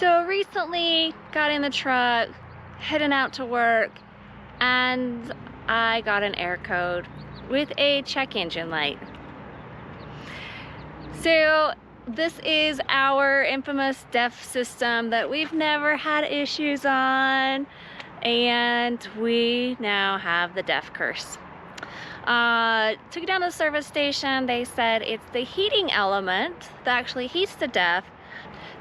So recently got in the truck, heading out to work, and I got an error code with a check engine light. So this is our infamous DEF system that we've never had issues on, and we now have the DEF curse. Took it down to the service station. They said it's the heating element that actually heats the DEF.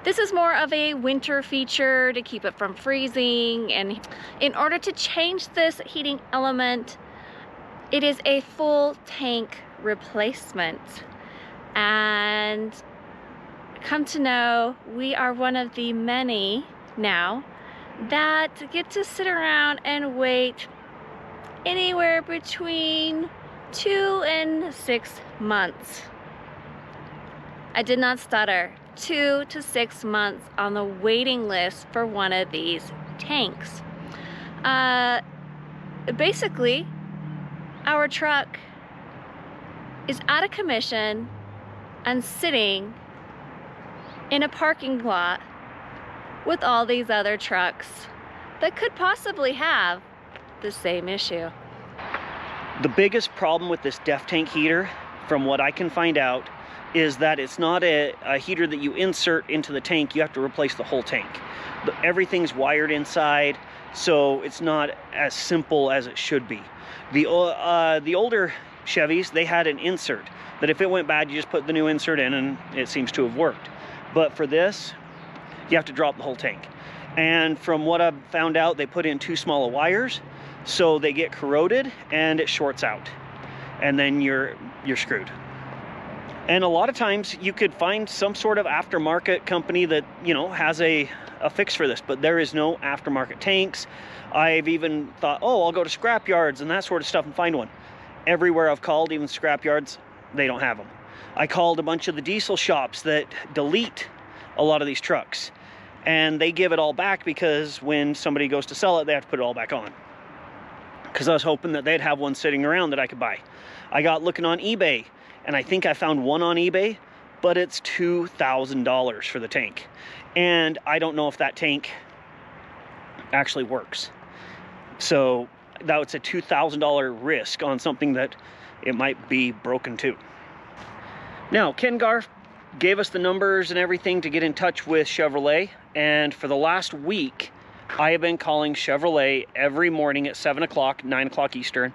This is more of a winter feature to keep it from freezing, and in order to change this heating element, it is a full tank replacement. And come to know, we are one of the many now that get to sit around and wait anywhere between 2 and 6 months. I did not stutter. 2 to 6 months on the waiting list for one of these tanks. Basically, our truck is out of commission and sitting in a parking lot with all these other trucks that could possibly have the same issue. The biggest problem with this DEF tank heater, from what I can find out, is that it's not a heater that you insert into the tank. You have to replace the whole tank. Everything's wired inside, so it's not as simple as it should be. The older Chevys, they had an insert that if it went bad, you just put the new insert in and it seems to have worked. But for this, you have to drop the whole tank. And from what I've found out, they put in too small of wires, so they get corroded and it shorts out. And then you're screwed. And a lot of times you could find some sort of aftermarket company that, you know, has a fix for this, but there is no aftermarket tanks. I've even thought, oh, I'll go to scrap yards and that sort of stuff and find one. Everywhere I've called, even scrap yards, they don't have them. I called a bunch of the diesel shops that delete a lot of these trucks, and they give it all back because when somebody goes to sell it, they have to put it all back on. Because I was hoping that they'd have one sitting around that I could buy. I got looking on eBay, and I think I found one on eBay, but it's $2,000 for the tank. And I don't know if that tank actually works. So that's a $2,000 risk on something that it might be broken too. Now, Ken Garf gave us the numbers and everything to get in touch with Chevrolet. And for the last week, I have been calling Chevrolet every morning at 7 o'clock, 9 o'clock Eastern.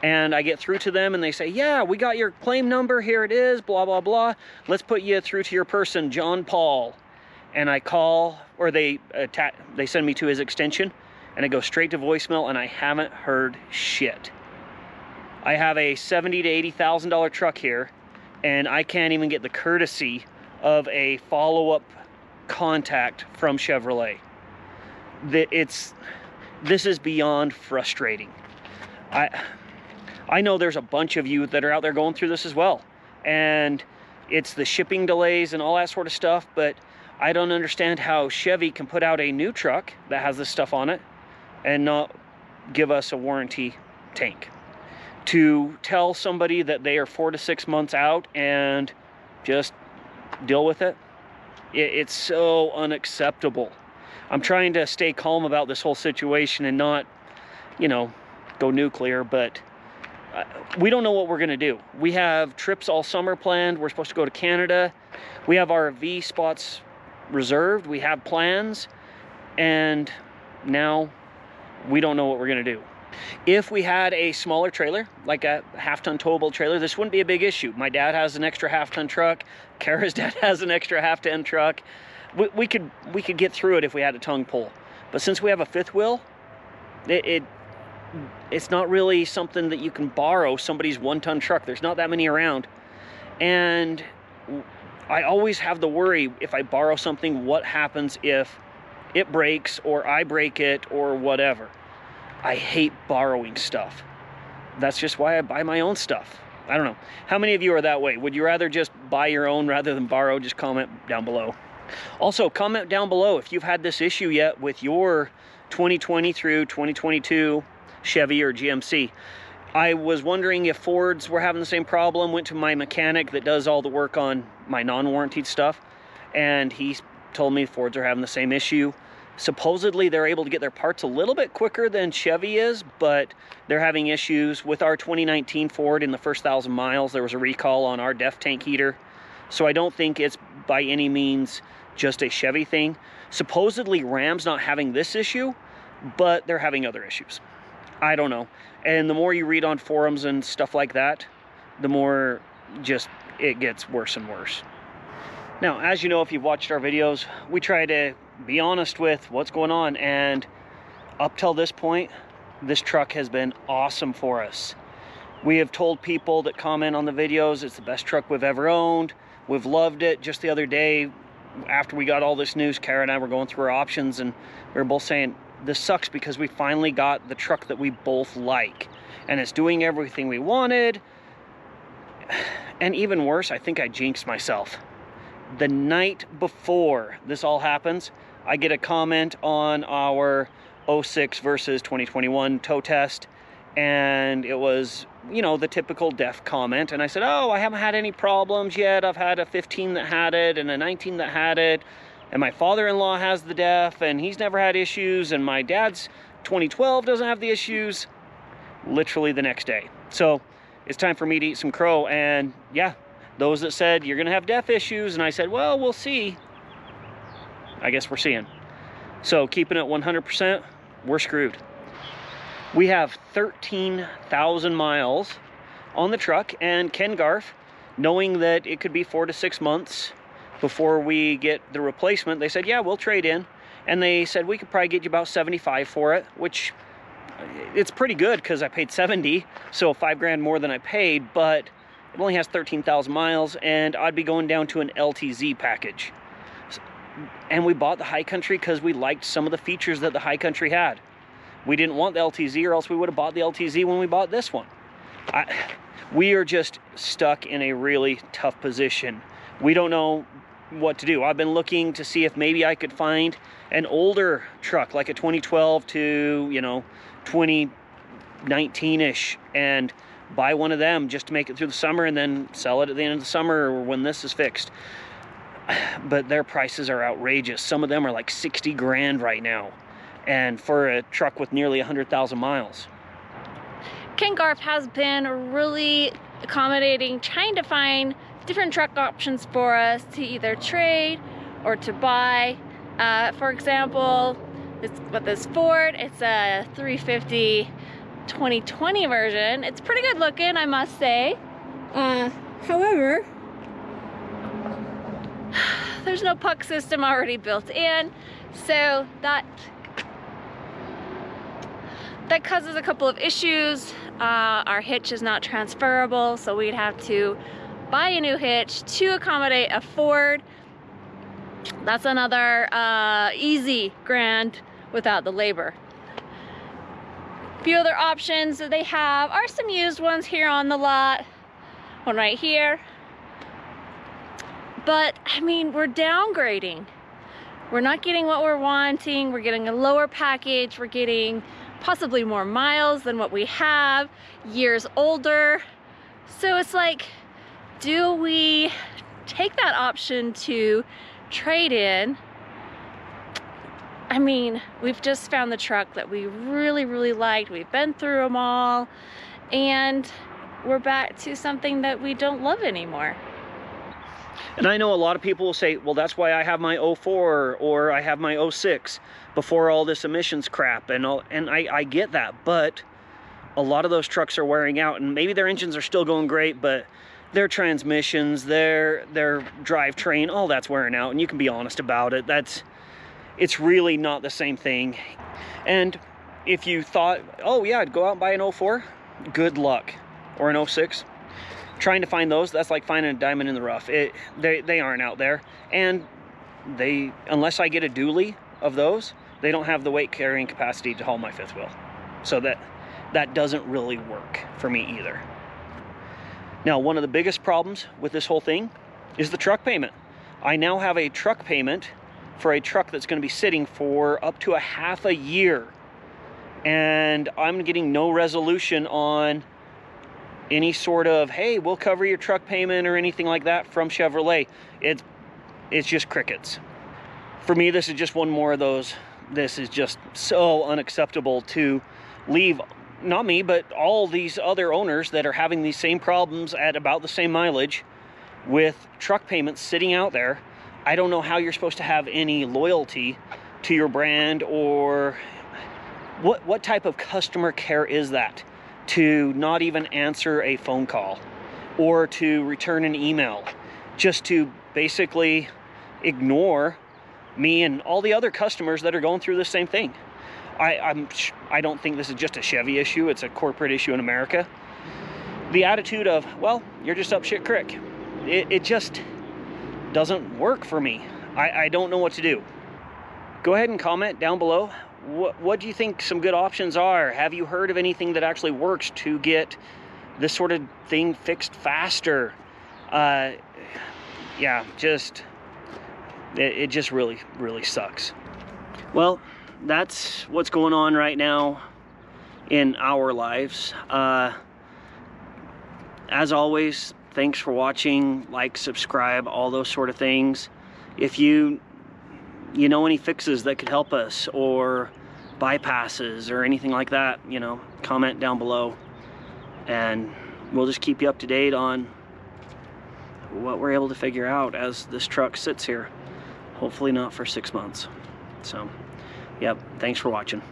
And I get through to them and they say, yeah, we got your claim number, here it is, blah, blah, blah. Let's put you through to your person, John Paul. And I call, or they send me to his extension, and I go straight to voicemail, and I haven't heard shit. I have a $70,000 to $80,000 truck here, and I can't even get the courtesy of a follow-up contact from Chevrolet. This is beyond frustrating. I know there's a bunch of you that are out there going through this as well, and it's the shipping delays and all that sort of stuff, but I don't understand how Chevy can put out a new truck that has this stuff on it and not give us a warranty tank. To tell somebody that they are 4 to 6 months out and just deal with it, it's so unacceptable. I'm trying to stay calm about this whole situation and not, you know, go nuclear, but we don't know what we're gonna do. We have trips all summer planned. We're supposed to go to Canada. We have RV spots reserved. We have plans, and now we don't know what we're gonna do. If we had a smaller trailer, like a half-ton towable trailer, this wouldn't be a big issue. My dad has an extra half-ton truck. Kara's dad has an extra half-ton truck. We could get through it if we had a tongue pull. But since we have a fifth wheel, it's not really something that you can borrow somebody's 1-ton truck. There's not that many around. And I always have the worry, if I borrow something, what happens if it breaks or I break it or whatever. I hate borrowing stuff. That's just why I buy my own stuff. I don't know. How many of you are that way? Would you rather just buy your own rather than borrow? Just comment down below. Also, comment down below if you've had this issue yet with your 2020 through 2022 Chevy or GMC. I was wondering if Fords were having the same problem. Went to my mechanic that does all the work on my non-warranted stuff, and he told me Fords are having the same issue. Supposedly they're able to get their parts a little bit quicker than Chevy is, but they're having issues with our 2019 Ford. In the first 1,000 miles, there was a recall on our DEF tank heater. So I don't think it's by any means just a Chevy thing. Supposedly Ram's not having this issue, but they're having other issues. I don't know. And the more you read on forums and stuff like that, the more just it gets worse and worse. Now, as you know, if you've watched our videos, we try to be honest with what's going on, and up till this point, this truck has been awesome for us. We have told people that comment on the videos it's the best truck we've ever owned. We've loved it. Just the other day, after we got all this news, Kara and I were going through our options, and we were both saying, this sucks because we finally got the truck that we both like, and it's doing everything we wanted. And even worse, I think I jinxed myself. The night before this all happens, I get a comment on our 06 versus 2021 tow test, and it was, you know, the typical DEF comment, and I said, oh, I haven't had any problems yet. I've had a 15 that had it and a 19 that had it, and my father-in-law has the DEF and he's never had issues, and my dad's 2012 doesn't have the issues. Literally the next day. So it's time for me to eat some crow, and yeah, those that said you're gonna have DEF issues, and I said, well, we'll see. I guess we're seeing. So keeping it 100%, we're screwed. We have 13,000 miles on the truck, and Ken Garf, knowing that it could be 4 to 6 months before we get the replacement, they said, yeah, we'll trade in. And they said we could probably get you about 75 for it, which it's pretty good because I paid 70, so 5 grand more than I paid, but it only has 13,000 miles, and I'd be going down to an LTZ package. And we bought the High Country because we liked some of the features that the High Country had. We didn't want the LTZ, or else we would have bought the LTZ when we bought this one. We are just stuck in a really tough position. We don't know what to do. I've been looking to see if maybe I could find an older truck, like a 2012 to, you know, 2019-ish, and buy one of them just to make it through the summer, and then sell it at the end of the summer or when this is fixed. But their prices are outrageous. Some of them are like 60 grand right now, and for a truck with nearly 100,000 miles. Ken Garf has been really accommodating, trying to find different truck options for us to either trade or to buy. For example, this Ford, it's a 350 2020 version. It's pretty good looking, I must say. However, there's no puck system already built in, so that causes a couple of issues. Our hitch is not transferable, so we'd have to buy a new hitch to accommodate a Ford. That's another easy grand without the labor. A few other options that they have are some used ones here on the lot. One right here. But, I mean, we're downgrading. We're not getting what we're wanting. We're getting a lower package. We're getting possibly more miles than what we have, years older. So it's like, do we take that option to trade in? I mean, we've just found the truck that we really, really liked. We've been through them all, and we're back to something that we don't love anymore. And I know a lot of people will say, well, that's why I have my 04 or I have my 06 before all this emissions crap, and I get that, but a lot of those trucks are wearing out, and maybe their engines are still going great, but their transmissions, their drivetrain, all that's wearing out, and you can be honest about it. It's really not the same thing. And if you thought, oh yeah, I'd go out and buy an 04, good luck. Or an 06. Trying to find those, that's like finding a diamond in the rough. They aren't out there. And unless I get a dually of those, they don't have the weight carrying capacity to haul my fifth wheel. So that doesn't really work for me either. Now, one of the biggest problems with this whole thing is the truck payment. I now have a truck payment for a truck that's going to be sitting for up to a half a year, and I'm getting no resolution on any sort of, hey, we'll cover your truck payment or anything like that from Chevrolet. It's just crickets. For me, this is just one more of those. This is just so unacceptable to leave, not me, but all these other owners that are having these same problems at about the same mileage with truck payments sitting out there. I don't know how you're supposed to have any loyalty to your brand, or what type of customer care is that, to not even answer a phone call or to return an email, just to basically ignore me and all the other customers that are going through the same thing. I don't think this is just a Chevy issue. It's a corporate issue in America. The attitude of, well, you're just up shit creek, it just doesn't work for me. I don't know what to do. Go ahead and comment down below. What do you think some good options are? Have you heard of anything that actually works to get this sort of thing fixed faster? Yeah, just it just really sucks. Well, that's what's going on right now in our lives. As always, thanks for watching. Like, subscribe, all those sort of things. If you know any fixes that could help us, or bypasses or anything like that, comment down below, and we'll just keep you up to date on what we're able to figure out as this truck sits here. Hopefully not for 6 months. So, yep, thanks for watching.